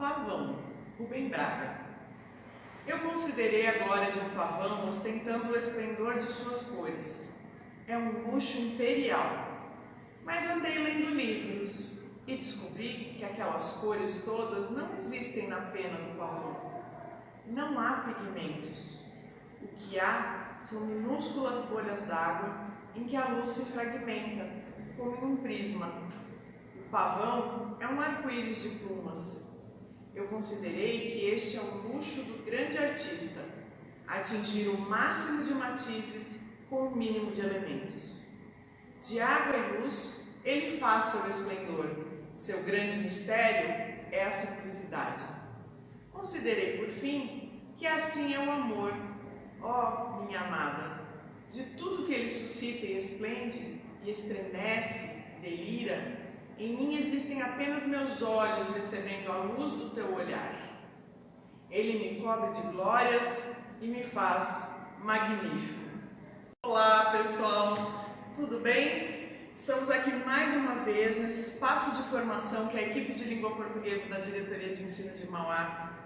Pavão, Rubem Braga. Eu considerei a glória de um pavão ostentando o esplendor de suas cores. É um luxo imperial. Mas andei lendo livros e descobri que aquelas cores todas não existem na pena do pavão. Não há pigmentos. O que há são minúsculas bolhas d'água em que a luz se fragmenta, como em um prisma. O pavão é um arco-íris de plumas. Eu considerei que este é o luxo do grande artista, atingir o máximo de matizes com o mínimo de elementos. De água e luz, ele faz seu esplendor. Seu grande mistério é a simplicidade. Considerei, por fim, que assim é o amor. Ó, minha amada, de tudo que ele suscita e esplende, e estremece, delira, em mim existem apenas meus olhos recebendo a luz do teu olhar. Ele me cobre de glórias e me faz magnífico. Olá, pessoal! Tudo bem? Estamos aqui mais uma vez nesse espaço de formação que a equipe de língua portuguesa da Diretoria de Ensino de Mauá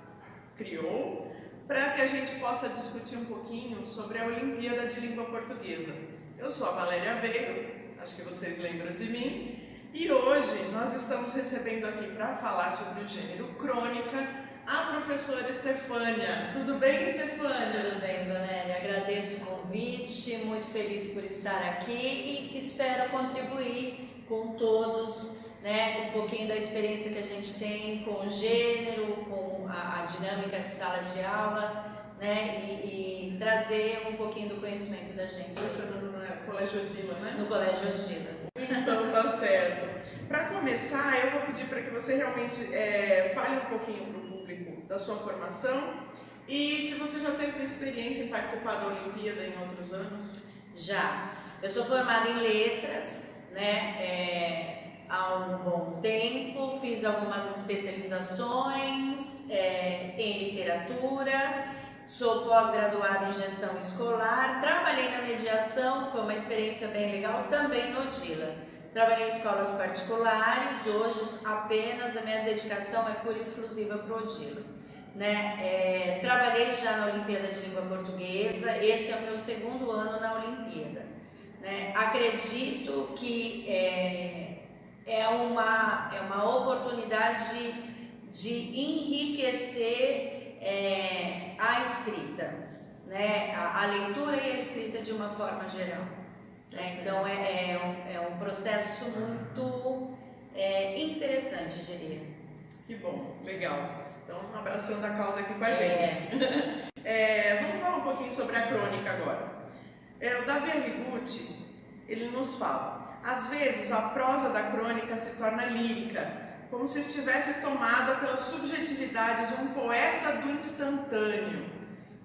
criou para que a gente possa discutir um pouquinho sobre a Olimpíada de Língua Portuguesa. Eu sou a Valéria Veiga, acho que vocês lembram de mim, e hoje nós estamos recebendo aqui para falar sobre o gênero crônica a professora Estefânia. Tudo bem, Estefânia? Tudo bem, Valéria. Agradeço o convite, muito feliz por estar aqui e espero contribuir com todos, um pouquinho da experiência que a gente tem com o gênero, com a dinâmica de sala de aula, e trazer um pouquinho do conhecimento da gente. Funcionando no Colégio Odila, né? No Colégio Odila. Então tá certo. Para começar, eu vou pedir para que você realmente fale um pouquinho para o público da sua formação e se você já teve experiência em participar da Olimpíada em outros anos. Já. Eu sou formada em letras, há um bom tempo, fiz algumas especializações em literatura. Sou pós-graduada em gestão escolar, trabalhei na mediação, foi uma experiência bem legal, também no Odila. Trabalhei em escolas particulares, hoje apenas a minha dedicação é pura e exclusiva para o Odila. Trabalhei já na Olimpíada de Língua Portuguesa, esse é o meu segundo ano na Olimpíada. Acredito que é uma oportunidade de enriquecer a escrita, a leitura e a escrita de uma forma geral. Então é um processo muito interessante, diria. Que bom, legal. Então, um abração da causa aqui com a gente. Vamos falar um pouquinho sobre a crônica agora. O Davi Arrigucci, ele nos fala: às vezes a prosa da crônica se torna lírica, como se estivesse tomada pela subjetividade de um poeta do instantâneo,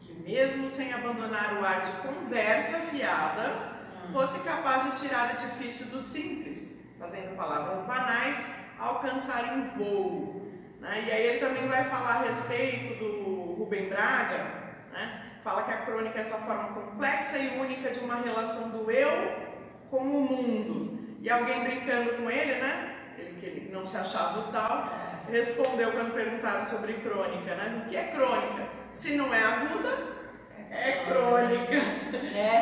que mesmo sem abandonar o ar de conversa fiada, fosse capaz de tirar o difícil do simples, fazendo palavras banais alcançarem voo. E aí ele também vai falar a respeito do Rubem Braga, fala que a crônica é essa forma complexa e única de uma relação do eu com o mundo. E alguém brincando com ele, que ele não se achava o tal, respondeu quando perguntaram sobre crônica, O que é crônica? Se não é aguda, é crônica.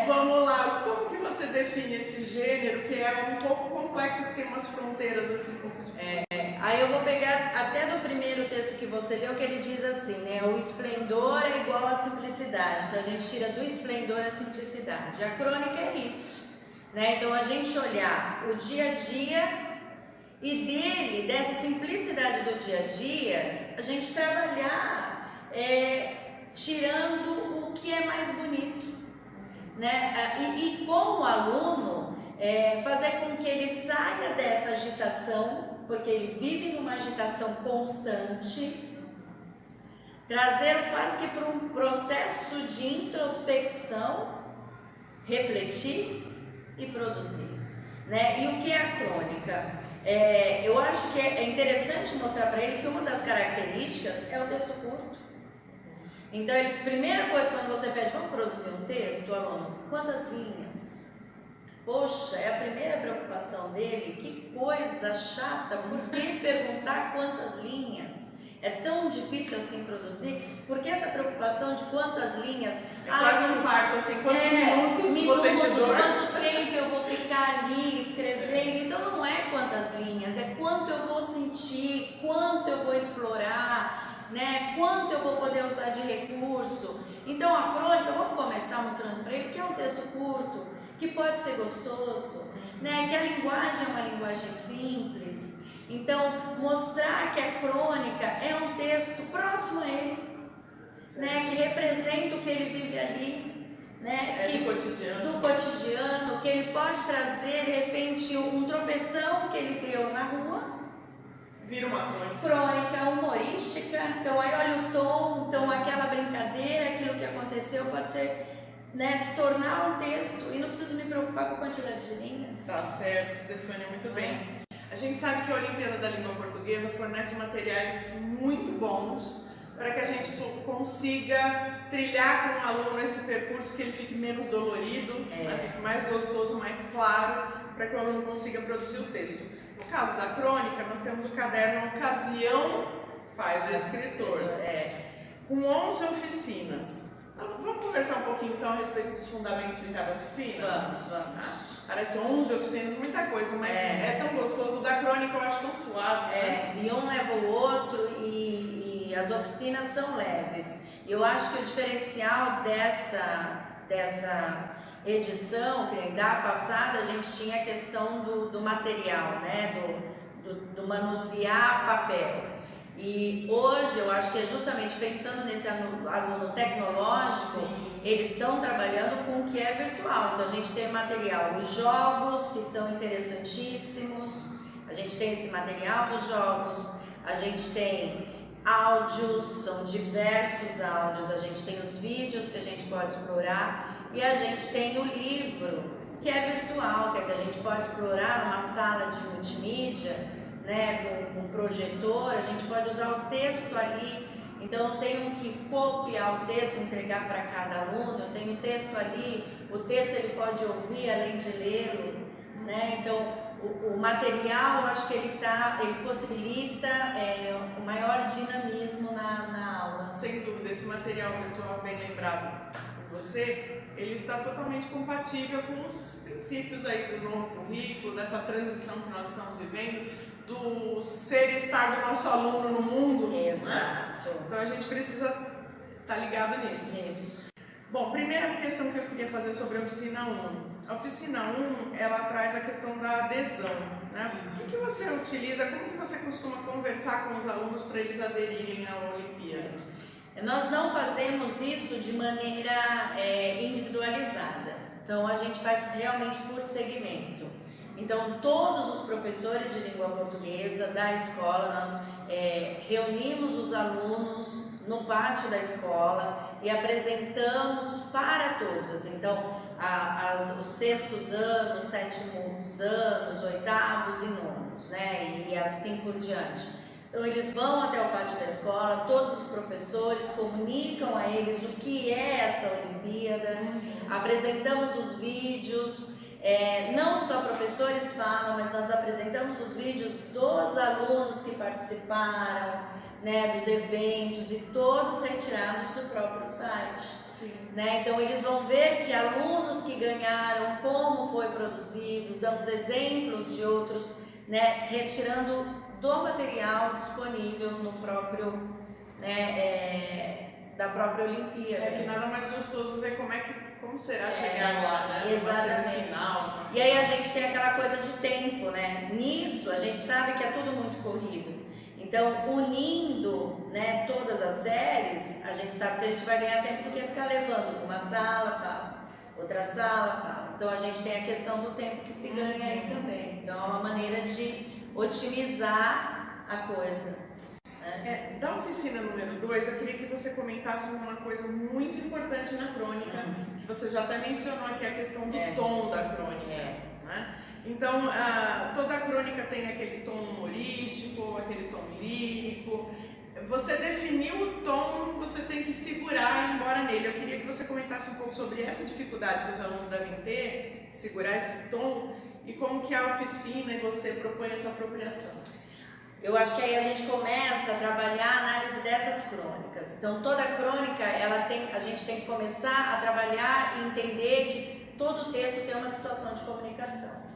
Vamos lá, como que você define esse gênero, que é um pouco complexo, que tem umas fronteiras assim um pouco diferentes? Aí eu vou pegar até do primeiro texto que você leu, que ele diz assim, o esplendor é igual à simplicidade, então a gente tira do esplendor a simplicidade. A crônica é isso, Então a gente olhar o dia a dia e dessa simplicidade do dia a dia, a gente trabalhar tirando o que é mais bonito, E com o aluno, fazer com que ele saia dessa agitação, porque ele vive numa agitação constante, trazer quase que para um processo de introspecção, refletir e produzir, E o que é a crônica? Eu acho que é interessante mostrar para ele que uma das características é o texto curto. Então, primeira coisa, quando você pede, vamos produzir um texto, aluno, quantas linhas? Poxa, é a primeira preocupação dele, que coisa chata, por que perguntar quantas linhas? é tão difícil assim produzir, porque essa preocupação de quantas linhas... É quase um parto, assim, quantos minutos você te dor? Quanto tempo eu vou ficar ali escrevendo, então não é quantas linhas, é quanto eu vou sentir, quanto eu vou explorar, né? Quanto eu vou poder usar de recurso. Então a crônica, vamos começar mostrando para ele que é um texto curto, que pode ser gostoso, né? Que a linguagem é uma linguagem simples. Então mostrar que a crônica é um texto próximo a ele, né? Que representa o que ele vive ali, né? Do cotidiano. Do cotidiano, que ele pode trazer de repente um tropeção que ele deu na rua. Vira uma crônica. Crônica humorística, então aí olha o tom, então aquela brincadeira, aquilo que aconteceu pode ser, né, se tornar um texto e não preciso me preocupar com a quantidade de linhas. Tá certo, Stefânia, muito bem. A gente sabe que a Olimpíada da Língua Portuguesa fornece materiais muito bons para que a gente consiga trilhar com o aluno esse percurso, que ele fique menos dolorido, fique mais gostoso, mais claro, para que o aluno consiga produzir o texto. No caso da crônica, nós temos o caderno Ocasião Faz o Escritor, com 11 oficinas. Vamos conversar um pouquinho então a respeito dos fundamentos de cada oficina? Vamos. Parece 11 oficinas, muita coisa, mas é tão gostoso. O da crônica eu acho tão suave. E um leva o outro e as oficinas são leves. E eu acho que o diferencial dessa edição, que da passada a gente tinha a questão do material, né? Do manusear papel. E hoje eu acho que é justamente pensando nesse aluno tecnológico, eles estão trabalhando com o que é virtual. Então a gente tem material, os jogos que são interessantíssimos, a gente tem esse material dos jogos, a gente tem áudios, são diversos áudios, a gente tem os vídeos que a gente pode explorar e a gente tem o livro que é virtual, quer dizer, a gente pode explorar numa sala de multimídia, né, com projetor, a gente pode usar o texto ali, então eu não tenho que copiar o texto, entregar para cada aluno, eu tenho o texto ali, o texto ele pode ouvir além de lê-lo, né, então o material, eu acho que ele possibilita o maior dinamismo na aula. Sem dúvida, esse material virtual bem lembrado por você, ele está totalmente compatível com os princípios aí do novo currículo, dessa transição que nós estamos vivendo, do ser e estar do nosso aluno no mundo. Exato. Né? Então a gente precisa estar ligado nisso. Isso. Bom, primeira questão que eu queria fazer sobre a oficina 1. A oficina 1, ela traz a questão da adesão, né? O que você utiliza, como que você costuma conversar com os alunos para eles aderirem à Olimpíada? Nós não fazemos isso de maneira individualizada, então a gente faz realmente por segmento. Então todos os professores de língua portuguesa da escola, nós reunimos os alunos no pátio da escola e apresentamos para todos. Então os sextos anos, sétimos anos, oitavos e nonos, né? E assim por diante. Então eles vão até o pátio da escola, todos os professores comunicam a eles o que é essa Olimpíada, apresentamos os vídeos, não só professores falam, mas nós apresentamos os vídeos dos alunos que participaram, né, dos eventos e todos retirados do próprio site. Né? Então eles vão ver que alunos que ganharam, como foi produzidos, damos exemplos de outros, né, retirando do material disponível no próprio, né, da própria Olimpíada. Que nada mais gostoso ver como será chegar lá, né? Exatamente. Final. E aí a gente tem aquela coisa de tempo, né? Nisso a gente sabe que é tudo muito corrido. Então, unindo, né, todas as séries, a gente sabe que a gente vai ganhar tempo do que ficar levando uma sala, fala, outra sala, fala. Então a gente tem a questão do tempo que se ganha aí também. Então é uma maneira de otimizar a coisa. Né? Da oficina número 2, eu queria que você comentasse uma coisa muito importante na crônica, que você já até mencionou aqui, a questão do tom da crônica. Né? Então, toda a crônica tem aquele tom humorístico, aquele tom lírico. Você definiu o tom, você tem que segurar e ir embora nele. Eu queria que você comentasse um pouco sobre essa dificuldade que os alunos devem ter, segurar esse tom, e como que a oficina e você propõe essa apropriação. Eu acho que aí a gente começa a trabalhar a análise dessas crônicas. Então, toda crônica, a gente tem que começar a trabalhar e entender que todo texto tem uma situação de comunicação.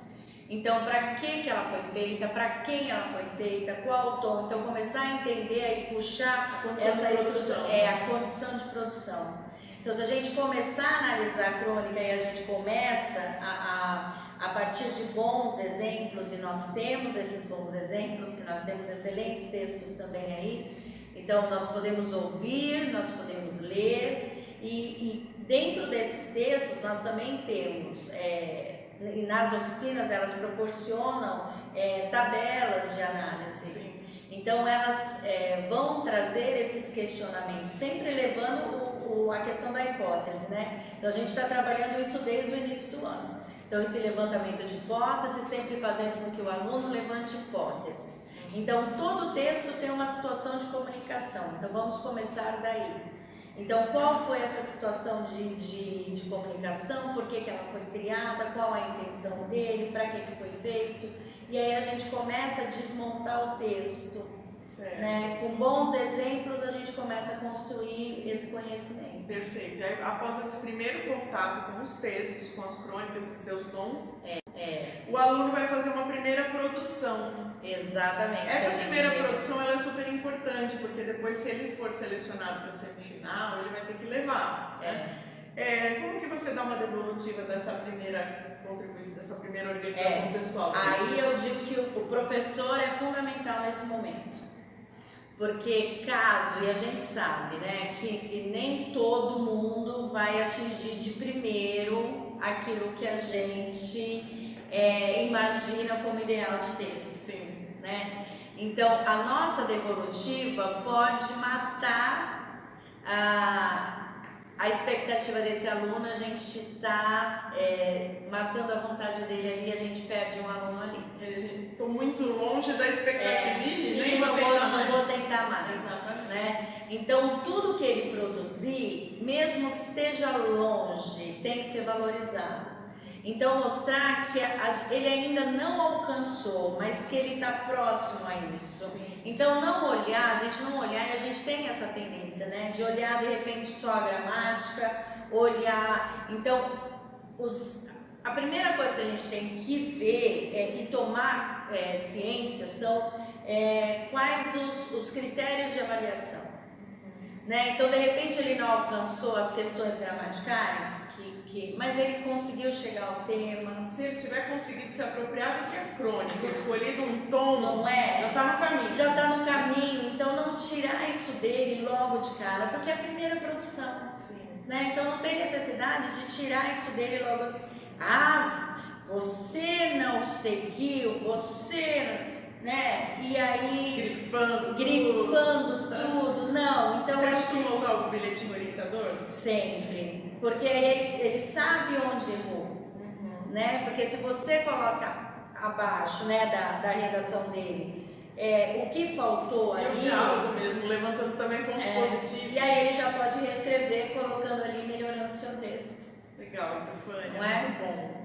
Então, para que ela foi feita, para quem ela foi feita, qual o tom. Então, começar a entender e puxar essa estrutura, a condição de produção. Então, se a gente começar a analisar a crônica e a gente começa a partir de bons exemplos, e nós temos esses bons exemplos, que nós temos excelentes textos também aí, então nós podemos ouvir, nós podemos ler, e dentro desses textos nós também temos, e nas oficinas elas proporcionam tabelas de análise. Sim. Então elas vão trazer esses questionamentos, sempre levando a questão da hipótese, né? Então a gente está trabalhando isso desde o início do ano. Então, esse levantamento de hipóteses, sempre fazendo com que o aluno levante hipóteses. Então, todo texto tem uma situação de comunicação. Então, vamos começar daí. Então, qual foi essa situação de comunicação? Por que ela foi criada? Qual a intenção dele? Para que foi feito? E aí a gente começa a desmontar o texto. Né? Com bons exemplos, a gente começa a construir esse conhecimento. Perfeito. E aí, após esse primeiro contato com os textos, com as crônicas e seus dons, o aluno vai fazer uma primeira produção. Exatamente. Essa primeira produção ela é super importante, porque depois, se ele for selecionado para a semifinal, ele vai ter que levar. Como que você dá uma devolutiva dessa primeira contribuição, dessa primeira organização textual? Aí eu digo que o professor é fundamental nesse momento. Porque caso, e a gente sabe, né, que nem todo mundo vai atingir de primeiro aquilo que a gente imagina como ideal de texto. Sim. Né? Então, a nossa devolutiva pode matar a expectativa desse aluno, a gente está matando a vontade dele ali, a gente perde um aluno ali. Estou muito longe da expectativa e nem não vou mais. tentar mais. Exatamente. Né? Então, tudo que ele produzir, mesmo que esteja longe, tem que ser valorizado. Então, mostrar que ele ainda não alcançou, mas que ele está próximo a isso. Sim. Então, não olhar, a gente não olhar, e a gente tem essa tendência, né? De olhar de repente só a gramática, olhar. Então, a primeira coisa que a gente tem que ver e tomar ciência são quais os critérios de avaliação. Né? Então, de repente, ele não alcançou as questões gramaticais, mas ele conseguiu chegar ao tema. Se ele tiver conseguido se apropriar do que é crônica, escolhido um tom, não já está no caminho. Já está no caminho, então não tirar isso dele logo de cara, porque é a primeira produção. Sim. Né? Então não tem necessidade de tirar isso dele logo. Você não seguiu, né? E aí grifando tudo. Não, então você costuma usar o bilhetinho orientador? Sempre, porque ele sabe onde errou, né? Porque se você coloca abaixo, né, da redação dele, o que faltou ali, o diálogo mesmo, levantando também pontos positivos. E aí ele já pode reescrever, colocando ali, melhorando o seu texto. Legal, Stefânia, não é? Muito bom.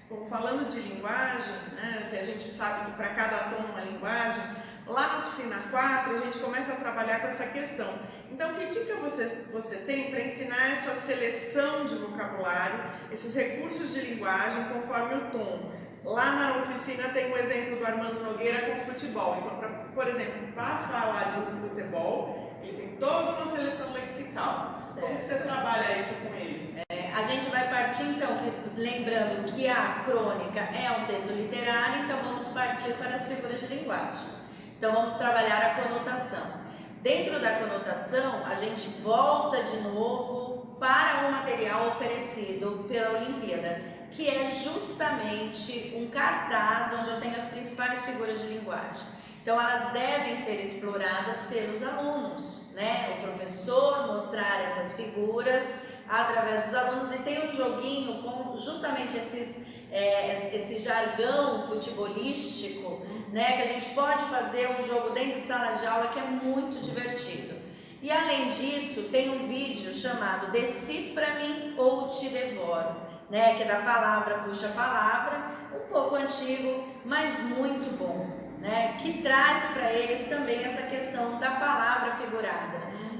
Bom, falando de linguagem, né, que a gente sabe que para cada tom uma linguagem, lá na oficina 4 a gente começa a trabalhar com essa questão. Então, que dica você tem para ensinar essa seleção de vocabulário, esses recursos de linguagem conforme o tom? Lá na oficina tem um exemplo do Armando Nogueira com futebol. Então, por exemplo, para falar de futebol, ele tem toda uma seleção lexical. Certo. Como você trabalha isso com eles? A gente vai partir então, lembrando que a crônica é um texto literário, então vamos partir para as figuras de linguagem. Então vamos trabalhar a conotação. Dentro da conotação, a gente volta de novo para o material oferecido pela Olimpíada, que é justamente um cartaz onde eu tenho as principais figuras de linguagem. Então elas devem ser exploradas pelos alunos, né? O professor mostrar essas figuras através dos alunos, e tem um joguinho com justamente esse jargão futebolístico, né? Que a gente pode fazer um jogo dentro de sala de aula que é muito divertido. E além disso, tem um vídeo chamado Decifra-me ou Te Devoro, né? Que é da palavra puxa palavra, um pouco antigo, mas muito bom. né, que traz para eles também essa questão da palavra figurada,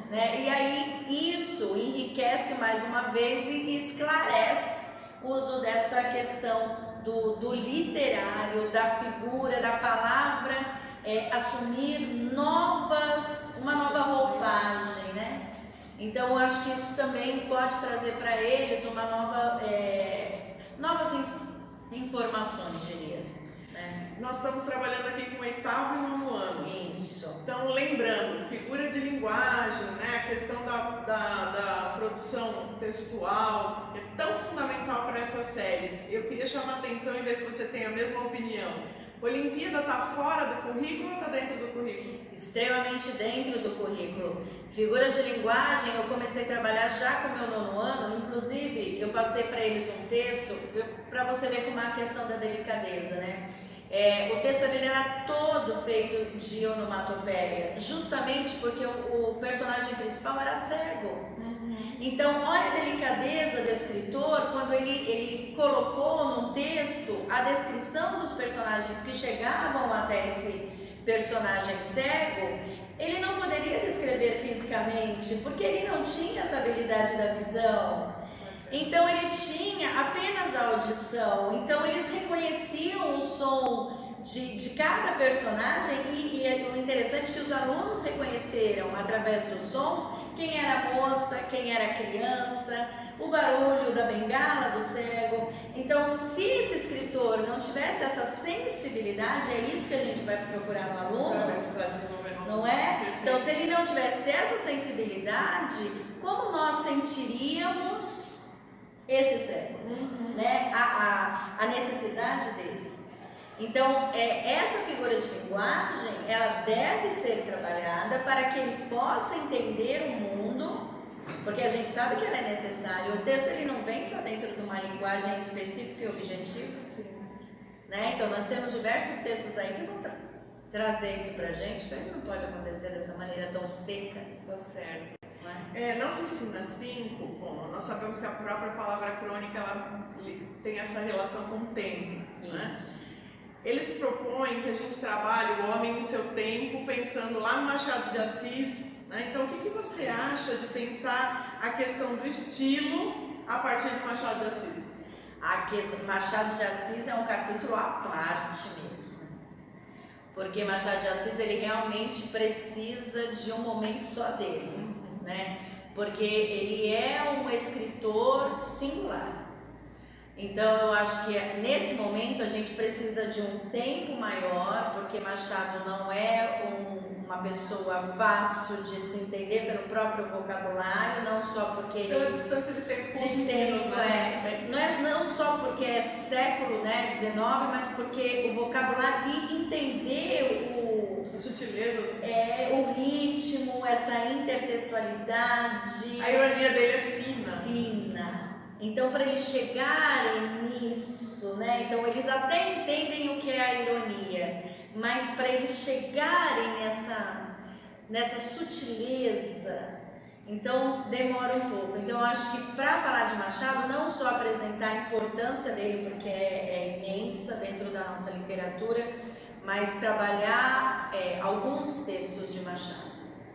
né? E aí isso enriquece mais uma vez e esclarece o uso dessa questão do literário, da figura, da palavra, assumir uma nova roupagem, né? Então eu acho que isso também pode trazer para eles uma novas informações, diria, né? Nós estamos trabalhando aqui com o 8º e 9º ano. Isso. Então, lembrando, figura de linguagem, né? A questão da produção textual, é tão fundamental para essas séries. Eu queria chamar a atenção e ver se você tem a mesma opinião. Olimpíada está fora do currículo ou está dentro do currículo? Extremamente dentro do currículo. Figuras de linguagem, eu comecei a trabalhar já com o meu 9º ano, inclusive eu passei para eles um texto, para você ver como é a questão da delicadeza, né? O texto ele era todo feito de onomatopeia, justamente porque o personagem principal era cego. Então, olha a delicadeza do escritor quando ele colocou no texto a descrição dos personagens que chegavam até esse personagem cego. Ele não poderia descrever fisicamente, porque ele não tinha essa habilidade da visão. Então ele tinha apenas a audição, então eles reconheciam o som de cada personagem e o interessante é que os alunos reconheceram através dos sons quem era a moça, quem era a criança, o barulho da bengala do cego. Então, se esse escritor não tivesse essa sensibilidade, é isso que a gente vai procurar no aluno, não é? Então, se ele não tivesse essa sensibilidade, como nós sentiríamos esse cego, né? A necessidade dele. Então, essa figura de linguagem, ela deve ser trabalhada para que ele possa entender o mundo, porque a gente sabe que ela é necessária. O texto ele não vem só dentro de uma linguagem específica e objetiva, né? Então, nós temos diversos textos aí que vão trazer isso para a gente, então ele não pode acontecer dessa maneira tão seca. Tá certo. Na oficina 5, bom, nós sabemos que a própria palavra crônica ela tem essa relação com o tempo, né? Eles propõem que a gente trabalhe o homem em seu tempo, pensando lá no Machado de Assis, né? Então, o que você acha de pensar a questão do estilo a partir de Machado de Assis? Machado de Assis é um capítulo à parte mesmo, porque Machado de Assis ele realmente precisa de um momento só dele, né? Porque ele é um escritor singular. Então eu acho que nesse momento a gente precisa de um tempo maior, porque Machado não é uma pessoa fácil de se entender pelo próprio vocabulário, não só porque ele... Pela distância de tempo com os meninos, né? Não só porque é século, né, 19, mas porque o vocabulário e entender as sutilezas, o ritmo, essa intertextualidade. A ironia dele é fina. Então, para eles chegarem nisso, né? Então, eles até entendem o que é a ironia, mas para eles chegarem nessa sutileza, então demora um pouco. Então, eu acho que para falar de Machado, não só apresentar a importância dele, porque é imensa dentro da nossa literatura, mas trabalhar alguns textos de Machado,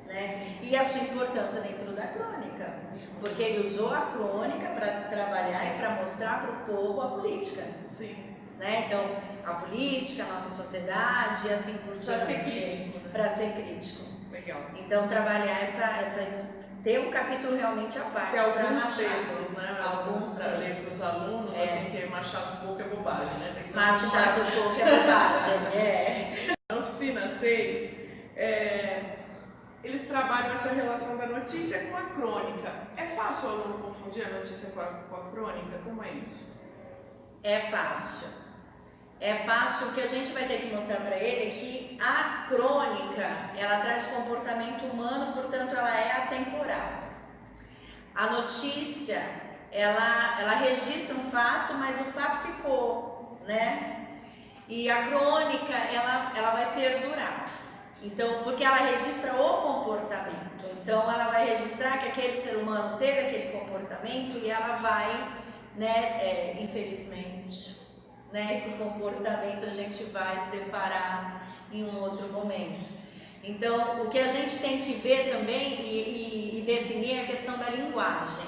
né? E a sua importância dentro da crônica, porque ele usou a crônica para trabalhar e para mostrar para o povo a política. Sim. Né? Então, a política, a nossa sociedade e assim por diante. Para ser crítico. Né? Para ser crítico. Legal. Então, trabalhar ter um capítulo realmente à parte. Tem alguns textos, né? Alguns para ler para os alunos, assim, que Machado pouco é bobagem, né? Tem que ser Machado pouco é bobagem, Na oficina 6, eles trabalham essa relação da notícia com a crônica. É fácil o aluno confundir a notícia com a crônica? Como é isso? É fácil. É fácil. O que a gente vai ter que mostrar para ele é que a crônica, ela traz comportamento humano, portanto ela é atemporal. A notícia, ela registra um fato, mas o fato ficou, né? E a crônica, ela vai perdurar. Então, porque ela registra o comportamento. Então, ela vai registrar que aquele ser humano teve aquele comportamento e ela vai, né, infelizmente, né, esse comportamento a gente vai se deparar em um outro momento. Então, o que a gente tem que ver também e definir é a questão da linguagem.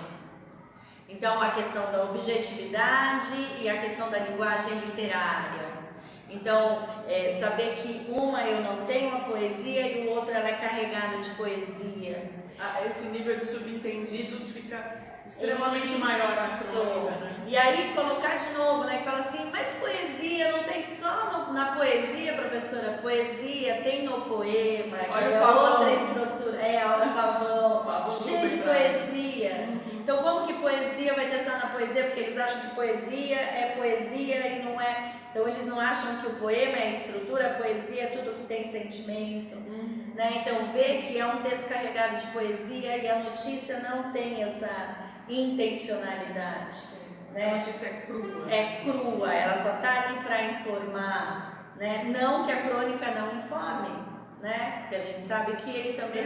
Então, a questão da objetividade e a questão da linguagem literária. Então, saber que uma eu não tenho a poesia e o outro ela é carregada de poesia. Esse nível de subentendidos fica extremamente maior na crônica, né? E aí colocar de novo, né, que fala assim, mas poesia não tem só na poesia, professora, poesia tem no poema, olha é o pavão. outra estrutura, olha o pavão, cheio de poesia. Então como que poesia vai ter só na poesia, porque eles acham que poesia é poesia e não é, então eles não acham que o poema é a estrutura, a poesia é tudo que tem sentimento, né? Então ver que é um texto carregado de poesia e a notícia não tem essa intencionalidade, né? A notícia é crua. É crua, ela só está ali para informar, né? Não que a crônica não informe, né? Porque a gente sabe que ele também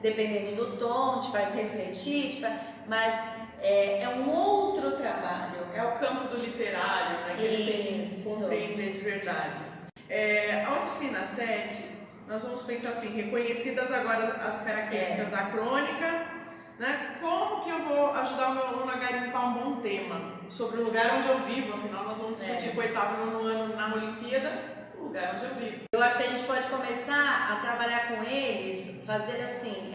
dependendo do tom, te faz refletir, mas é um outro trabalho. É o campo do literário, né? Que ele tem que compreender de verdade. A oficina 7, nós vamos pensar assim, reconhecidas agora as características da crônica, né? Como que eu vou ajudar o meu aluno a garimpar um bom tema sobre o lugar onde eu vivo? Afinal, nós vamos discutir com o 8º e 9º ano na Olimpíada, o lugar onde eu vivo. Eu acho que a gente pode começar a trabalhar com eles, fazer assim,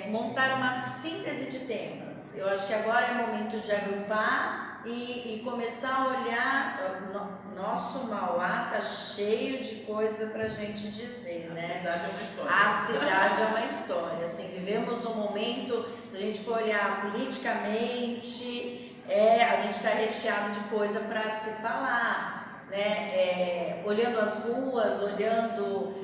montar uma síntese de temas. Eu acho que agora é momento de agrupar e começar a olhar. Nosso Mauá tá cheio de coisa pra gente dizer, né? A cidade é uma história. A cidade é uma história, assim, vivemos um momento, se a gente for olhar politicamente, a gente está recheado de coisa para se falar, né? Olhando as ruas, olhando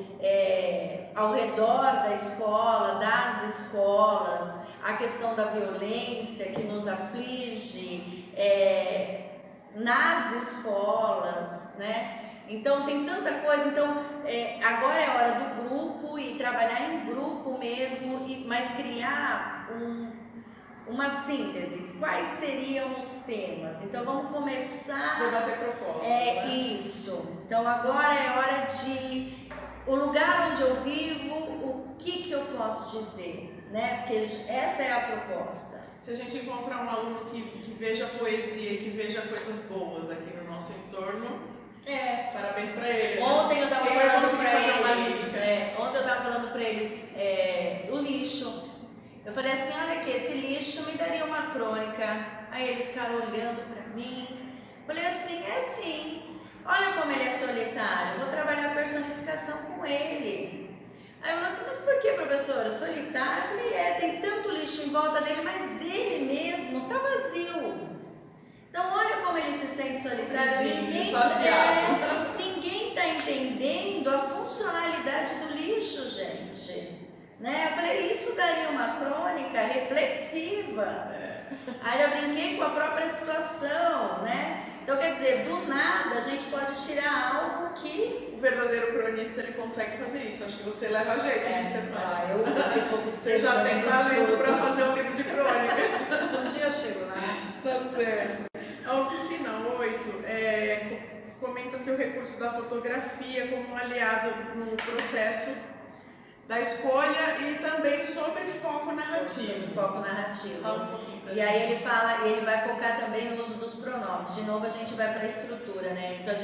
ao redor da escola, das escolas, a questão da violência que nos aflige, nas escolas, né? Então tem tanta coisa, então agora é a hora do grupo e trabalhar em grupo mesmo, mas criar uma síntese. Quais seriam os temas? Então vamos começar... Debater propostas, né? Isso. Então agora é hora de... O lugar onde eu vivo, o que eu posso dizer, né? Porque essa é a proposta. Se a gente encontrar um aluno que veja poesia, que veja coisas boas aqui no nosso entorno, parabéns pra ele. Ontem eu estava falando para eles, o lixo. Eu falei assim, olha aqui, esse lixo me daria uma crônica. Aí eles ficaram olhando para mim. Falei assim, sim. Olha como ele é solitário. Vou trabalhar a personificação com ele. Aí eu falei assim, mas por que, professora? Solitário? Eu falei, tem tanto lixo em volta dele, mas ele mesmo tá vazio. Então olha como ele se sente solitário. Ninguém está entendendo a funcionalidade do lixo, gente. Né? Eu falei, isso daria uma crônica reflexiva. Aí eu brinquei com a própria situação, né? Então quer dizer, do nada a gente pode tirar algo que... O verdadeiro cronista, ele consegue fazer isso. Acho que você leva jeito, você fala. Eu fico observando. Você já tem talento para fazer um livro de crônicas. Um dia eu chego lá. Tá certo. A oficina 8 comenta-se o recurso da fotografia como um aliado no processo da escolha e também sobre foco narrativo. E aí ele vai focar também no uso dos pronomes. De novo a gente vai para a estrutura, né? Então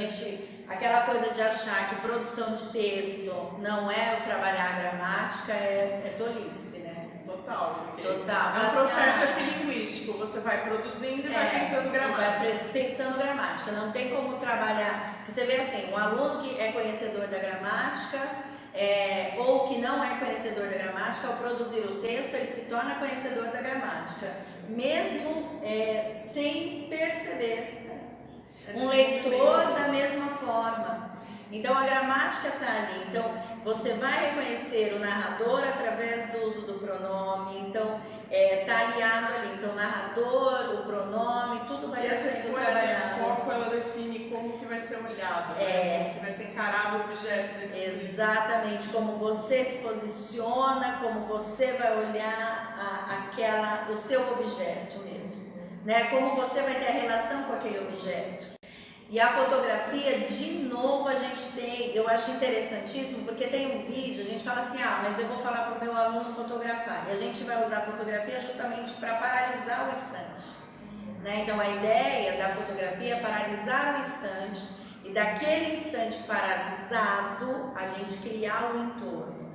aquela coisa de achar que produção de texto não é o trabalhar a gramática é tolice, né? Total. É um processo epilinguístico, você vai produzindo e vai pensando gramática. Vai pensando gramática, não tem como trabalhar, porque você vê assim, um aluno que é conhecedor da gramática, ou que não é conhecedor da gramática, ao produzir o texto, ele se torna conhecedor da gramática, mesmo sem perceber. Um leitor da mesma forma. Então a gramática está ali. Então você vai reconhecer o narrador através do uso do pronome. Então está aliado ali. Então o narrador, o pronome, tudo vai estar sendo trabalhado. trabalhado. Essa escolha de foco, ela define como que vai ser olhado, como que vai ser encarado o objeto. Exatamente, como você se posiciona, como você vai olhar o seu objeto mesmo, né? Como você vai ter a relação com aquele objeto. E a fotografia, de novo, a gente tem, eu acho interessantíssimo, porque tem um vídeo, a gente fala assim, mas eu vou falar para o meu aluno fotografar, e a gente vai usar a fotografia justamente para paralisar o instante, né? Então a ideia da fotografia é paralisar o instante, e daquele instante paralisado, a gente criar o entorno,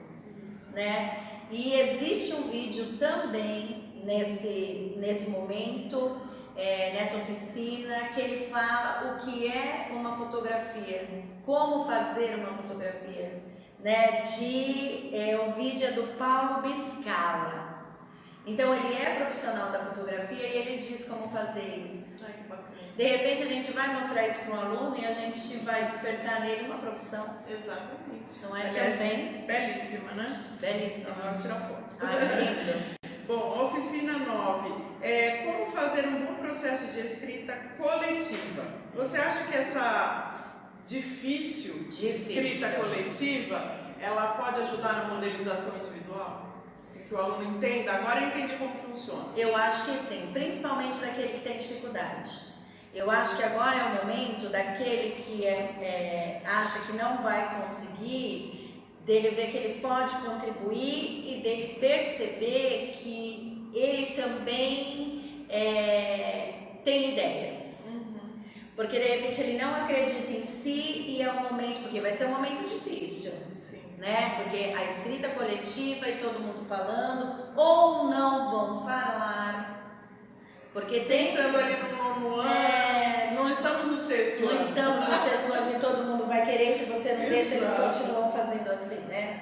né? E existe um vídeo também nesse momento, nessa oficina, que ele fala o que é uma fotografia, como fazer uma fotografia, né? O vídeo é do Paulo Biscala. Então ele é profissional da fotografia e ele diz como fazer isso. Ai, que bacana. De repente a gente vai mostrar isso para um aluno e a gente vai despertar nele uma profissão. Exatamente. Não é? Aliás, também? Belíssima, né? Belíssima. Então, tirar fotos. Lindo. Bom, oficina 9. Como fazer um bom processo de escrita coletiva? Você acha que essa difícil escrita coletiva, ela pode ajudar na modelização individual? Assim, que o aluno entenda, agora entende como funciona. Eu acho que sim, principalmente daquele que tem dificuldade. Eu acho que agora é o momento daquele que acha que não vai conseguir, dele ver que ele pode contribuir e dele perceber que ele também tem ideias. Porque de repente ele não acredita em si e é um momento, porque vai ser um momento difícil, né? Porque a escrita coletiva e todo mundo falando, ou não vão falar, porque pensando ali no nono ano, não estamos no sexto ano. Não estamos no sexto ano e todo mundo vai querer, se você não deixa, eles continuam fazendo assim, né?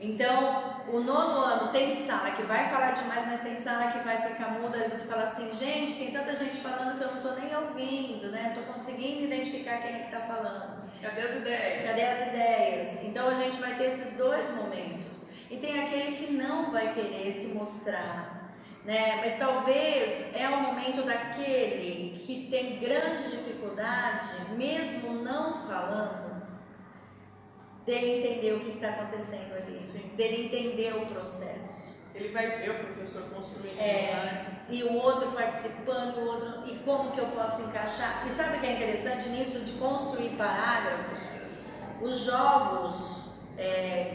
Então, o nono ano tem sala que vai falar demais, mas tem sala que vai ficar muda, e você fala assim, gente, tem tanta gente falando que eu não estou nem ouvindo, né? Não estou conseguindo identificar quem é que está falando. Cadê as ideias? Cadê as ideias? Então a gente vai ter esses dois momentos. E tem aquele que não vai querer se mostrar, né? Mas talvez é o momento daquele que tem grande dificuldade, mesmo não falando, dele entender o que está acontecendo ali, dele entender o processo. Ele vai ver o professor construindo, né? E o outro participando, e o outro, e como que eu posso encaixar. E sabe o que é interessante nisso de construir parágrafos? Os jogos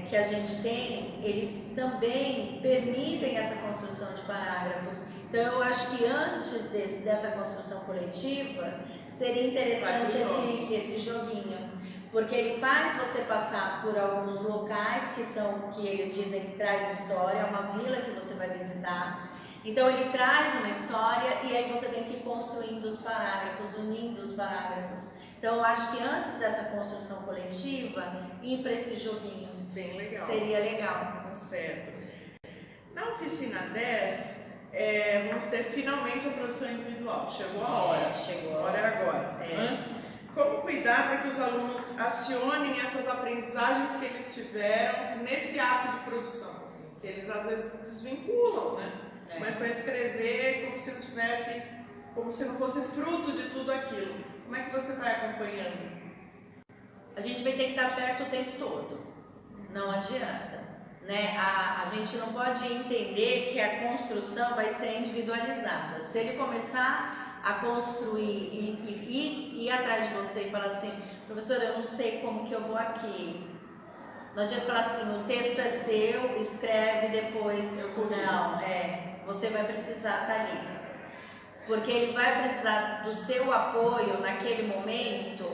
que a gente tem, eles também permitem essa construção de parágrafos. Então eu acho que antes dessa construção coletiva, seria interessante esse joguinho. Porque ele faz você passar por alguns locais que eles dizem que traz história, uma vila que você vai visitar. Então ele traz uma história e aí você tem que ir construindo os parágrafos, unindo os parágrafos. Então eu acho que antes dessa construção coletiva, ir para esse joguinho. Bem legal. Seria legal. Tá certo. Na oficina 10, vamos ter finalmente a produção individual. Chegou a hora. Chegou a hora. É agora. Como cuidar para que os alunos acionem essas aprendizagens que eles tiveram nesse ato de produção, assim, que eles às vezes desvinculam, né? Começam a escrever como se não fosse fruto de tudo aquilo. Como é que você vai acompanhando? A gente vai ter que estar perto o tempo todo, não adianta, né? A gente não pode entender que a construção vai ser individualizada. Se ele começar a construir e ir atrás de você e falar assim, professora, eu não sei como que eu vou aqui. Não adianta falar assim, o texto é seu, escreve depois. Não, você vai precisar estar ali. Porque ele vai precisar do seu apoio naquele momento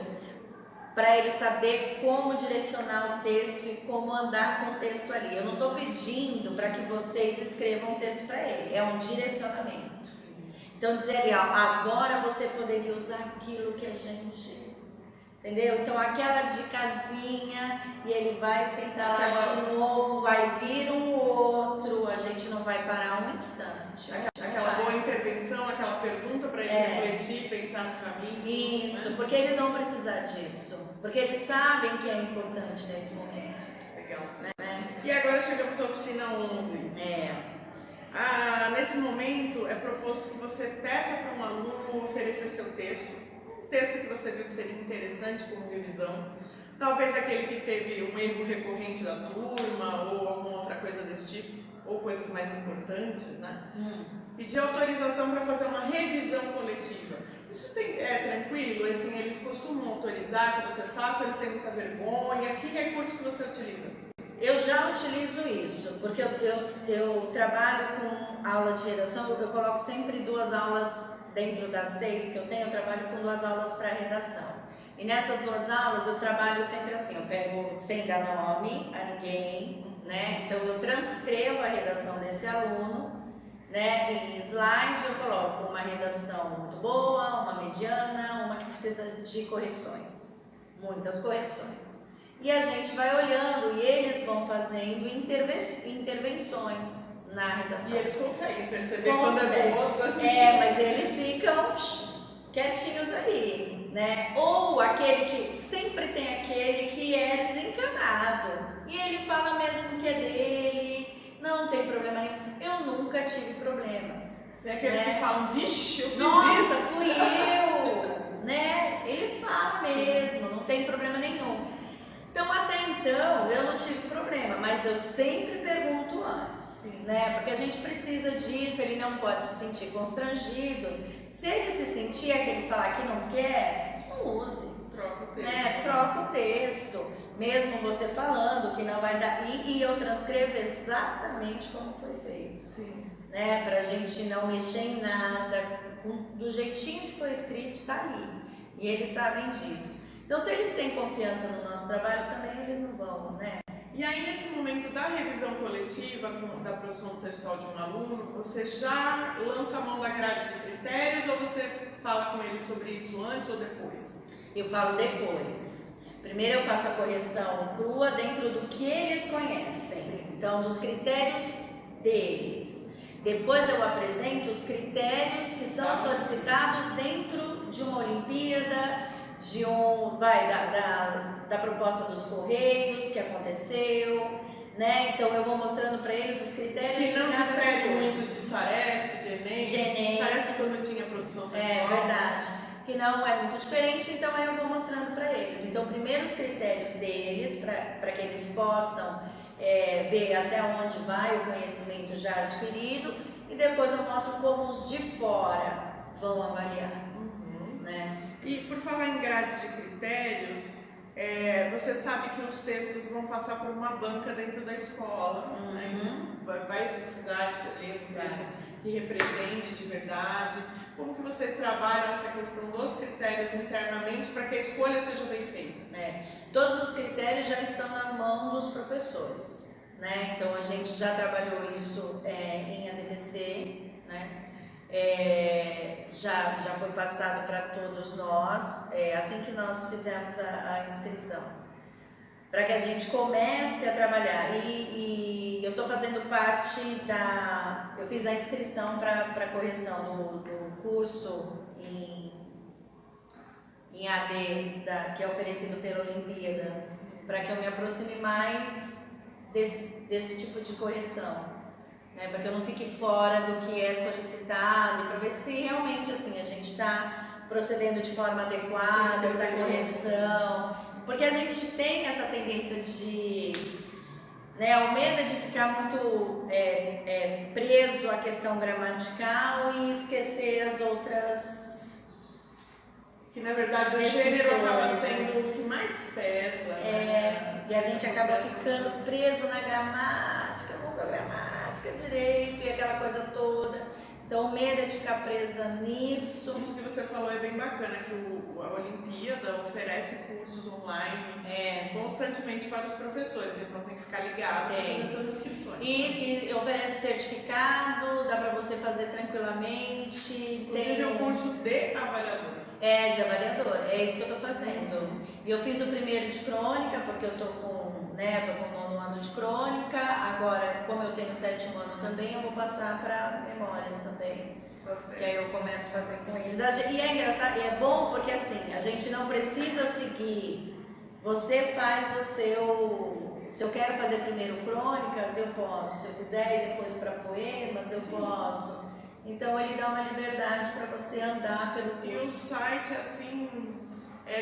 para ele saber como direcionar o texto e como andar com o texto ali. Eu não estou pedindo para que vocês escrevam um texto para ele, é um direcionamento. Então dizer ali, agora você poderia usar aquilo que a gente, entendeu? Então aquela dicasinha e ele vai sentar lá de novo, vai vir um outro, a gente não vai parar um instante. Aquela boa intervenção, aquela pergunta para ele refletir, pensar no caminho. Isso, né? Porque eles vão precisar disso, porque eles sabem que é importante nesse momento. Legal. Né? E agora chegamos à oficina 11. Nesse momento é proposto que você peça para um aluno oferecer seu texto, um texto que você viu que seria interessante como revisão, talvez aquele que teve um erro recorrente da turma ou alguma outra coisa desse tipo, ou coisas mais importantes, né? Pedir autorização para fazer uma revisão coletiva. Isso é tranquilo? Assim, eles costumam autorizar que você faça ou eles têm muita vergonha? Que recurso que você utiliza? Eu já utilizo isso, porque eu trabalho com aula de redação, eu coloco sempre 2 aulas dentro das 6 que eu tenho, eu trabalho com 2 aulas para redação. E nessas 2 aulas eu trabalho sempre assim, eu pego sem dar nome a ninguém, né? Então eu transcrevo a redação desse aluno, né? Em slide eu coloco uma redação muito boa, uma mediana, uma que precisa de correções, muitas correções. E a gente vai olhando e eles vão fazendo intervenções na redação. E eles conseguem perceber quando é do outro assim? Mas eles ficam quietinhos ali, né? Ou aquele que sempre tem aquele que é desencanado e ele fala mesmo que é dele, não tem problema nenhum. Eu nunca tive problemas. Tem aqueles que falam, vixe, eu fiz Nossa, isso. fui eu, né? Ele fala mesmo, não tem problema nenhum. Então, até então, eu não tive problema, mas eu sempre pergunto antes, né? Porque a gente precisa disso, ele não pode se sentir constrangido. Se ele se sentir, aquele falar que não quer, não use. Troca o texto. Né? Troca o texto, mesmo você falando que não vai dar. E eu transcrevo exatamente como foi feito. Sim. Né? Pra gente não mexer em nada, do jeitinho que foi escrito, tá ali. E eles sabem disso. Então, se eles têm confiança no nosso trabalho, também eles não vão, né? E aí, nesse momento da revisão coletiva, da produção textual de um aluno, você já lança a mão da grade de critérios ou você fala com eles sobre isso antes ou depois? Eu falo depois. Primeiro eu faço a correção crua dentro do que eles conhecem, então dos critérios deles. Depois eu apresento os critérios que são solicitados dentro de uma Olimpíada, da proposta dos Correios que aconteceu, né? Então eu vou mostrando para eles os critérios que não de cada difere concurso. muito de Saresp, de Enem. De Enem. Saresp quando tinha produção textual. É verdade, que não é muito diferente, então eu vou mostrando para eles. Então primeiro os critérios deles, para que eles possam ver até onde vai o conhecimento já adquirido, e depois eu mostro como os de fora vão avaliar, né? E por falar em grade de critérios, você sabe que os textos vão passar por uma banca dentro da escola, né? Vai precisar escolher um texto que represente de verdade. Como que vocês trabalham essa questão dos critérios internamente para que a escolha seja bem feita? Todos os critérios já estão na mão dos professores, né? Então a gente já trabalhou isso em ADPC, né? Já foi passado para todos nós, assim que nós fizemos a inscrição, para que a gente comece a trabalhar. E eu estou fazendo parte eu fiz a inscrição para correção do curso em AD, que é oferecido pela Olimpíada, para que eu me aproxime mais desse tipo de correção. Né, para que eu não fique fora do que é solicitado e para ver se realmente assim a gente está procedendo de forma adequada, essa correção, porque a gente tem essa tendência o medo de ficar muito preso à questão gramatical e esquecer as outras. Que na verdade o gênero acaba sendo o que mais pesa. E a gente acaba ficando preso na gramática, não usa gramática direito e aquela coisa toda. Então o medo é de ficar presa nisso. Isso que você falou é bem bacana, que a Olimpíada oferece cursos online constantemente para os professores, então tem que ficar ligado nessas inscrições. E oferece certificado, dá para você fazer tranquilamente. Inclusive o curso de avaliador. De avaliador, é isso que eu estou fazendo. E eu fiz o primeiro de crônica, porque eu estou com o 9º ano de crônica. Agora, como eu tenho o 7º ano também, eu vou passar para memórias também. Que aí eu começo a fazer com eles. E é engraçado, e é bom porque assim, a gente não precisa seguir. Você faz o seu. Se eu quero fazer primeiro crônicas, eu posso. Se eu quiser ir depois para poemas, eu posso. Então ele dá uma liberdade para você andar pelo curso. E o site assim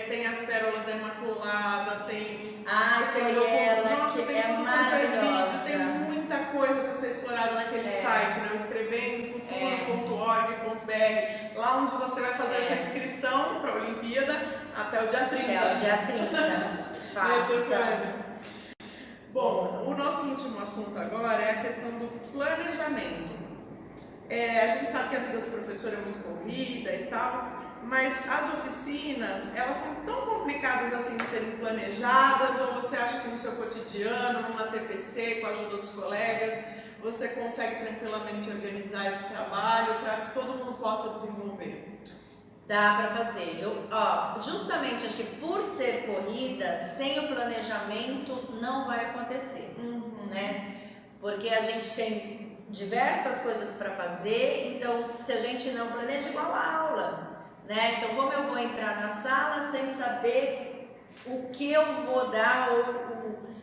tem as pérolas da Imaculada, tem. Foi ela. Nossa, tem tudo quanto é vídeo, tem muita coisa para ser explorada naquele site, né? Escrevendo, futuro.org. www.olimpíada.org.br, lá onde você vai fazer a sua inscrição para a Olimpíada até o dia 30. Até o dia 30. Faça. Bom, o nosso último assunto agora é a questão do planejamento. A gente sabe que a vida do professor é muito corrida e tal, mas as oficinas, elas são tão complicadas assim de serem planejadas, ou você acha que no seu cotidiano, numa TPC, com a ajuda dos colegas, você consegue tranquilamente organizar esse trabalho para que todo mundo possa desenvolver? Dá para fazer. Justamente acho que por ser corrida, sem o planejamento não vai acontecer, né? Porque a gente tem diversas coisas para fazer, então se a gente não planeja, igual a aula, né? Então como eu vou entrar na sala sem saber o que eu vou dar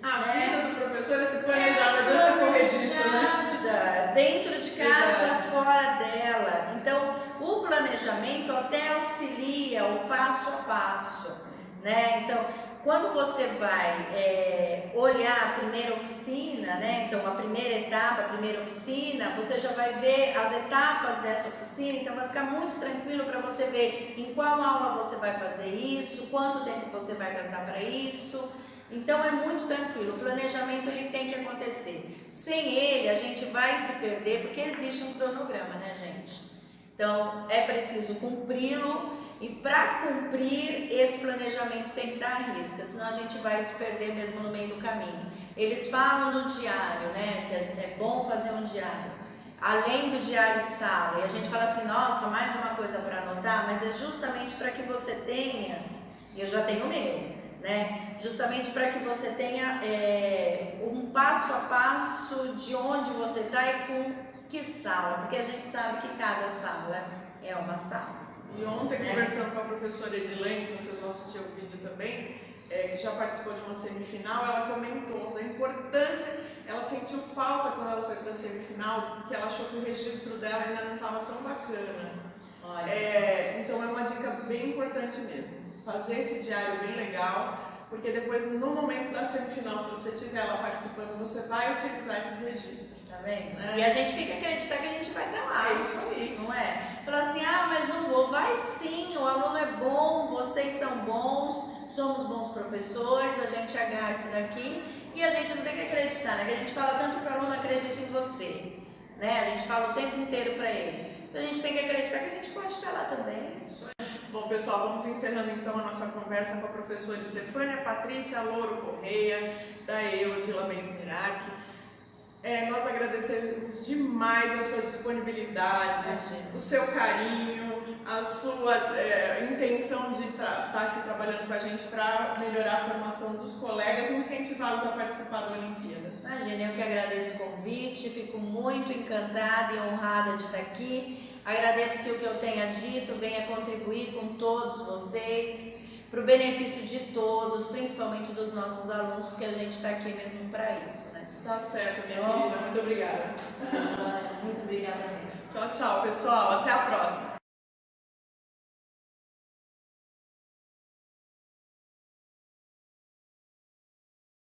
a vida do professor é se planejar, não adianta corrigir isso, né? Dentro de casa, fora dela. Então, o planejamento até auxilia o passo a passo, né? Então, quando você vai olhar a primeira oficina, né? Então, a primeira etapa, a primeira oficina, você já vai ver as etapas dessa oficina, então vai ficar muito tranquilo para você ver em qual aula você vai fazer isso, quanto tempo você vai gastar para isso. Então é muito tranquilo, o planejamento ele tem que acontecer. Sem ele a gente vai se perder porque existe um cronograma, né, gente? Então é preciso cumpri-lo e para cumprir esse planejamento tem que dar à risca, senão a gente vai se perder mesmo no meio do caminho. Eles falam do diário, né, que é bom fazer um diário, além do diário de sala, e a gente fala assim, nossa, mais uma coisa para anotar, mas é justamente para que você tenha, e eu já tenho o meu, né? Justamente para que você tenha um passo a passo de onde você está e com que sala, porque a gente sabe que cada sala é uma sala. E ontem, conversando com a professora Edilene, que vocês vão assistir o vídeo também, que já participou de uma semifinal, ela comentou da importância, ela sentiu falta quando ela foi para a semifinal, porque ela achou que o registro dela ainda não estava tão bacana. Então é uma dica bem importante mesmo. Fazer esse diário bem legal, porque depois no momento da semifinal, se você estiver lá participando, você vai utilizar esses registros, tá vendo? E a gente tem que acreditar que a gente vai estar lá. É isso aí. Não é? Falar assim, mas não vou. Vai sim, o aluno é bom, vocês são bons, somos bons professores, a gente agarra isso daqui e a gente não tem que acreditar, né? Que a gente fala tanto para o aluno, acredita em você, né? A gente fala o tempo inteiro para ele. Então a gente tem que acreditar que a gente pode estar lá também. Isso aí. Bom, pessoal, vamos encerrando então a nossa conversa com a professora Estefânia Patrícia Louro Correia, da EUD Lamento Mirac. Nós agradecemos demais a sua disponibilidade, o seu carinho, a sua intenção de estar aqui trabalhando com a gente para melhorar a formação dos colegas e incentivá-los a participar da Olimpíada. Imagina, eu que agradeço o convite, fico muito encantada e honrada de estar aqui. Agradeço que o que eu tenha dito venha contribuir com todos vocês, para o benefício de todos, principalmente dos nossos alunos, porque a gente está aqui mesmo para isso, né? Tá certo, minha querida. Muito obrigada. Muito obrigada mesmo. Tchau, tchau, pessoal. Até a próxima.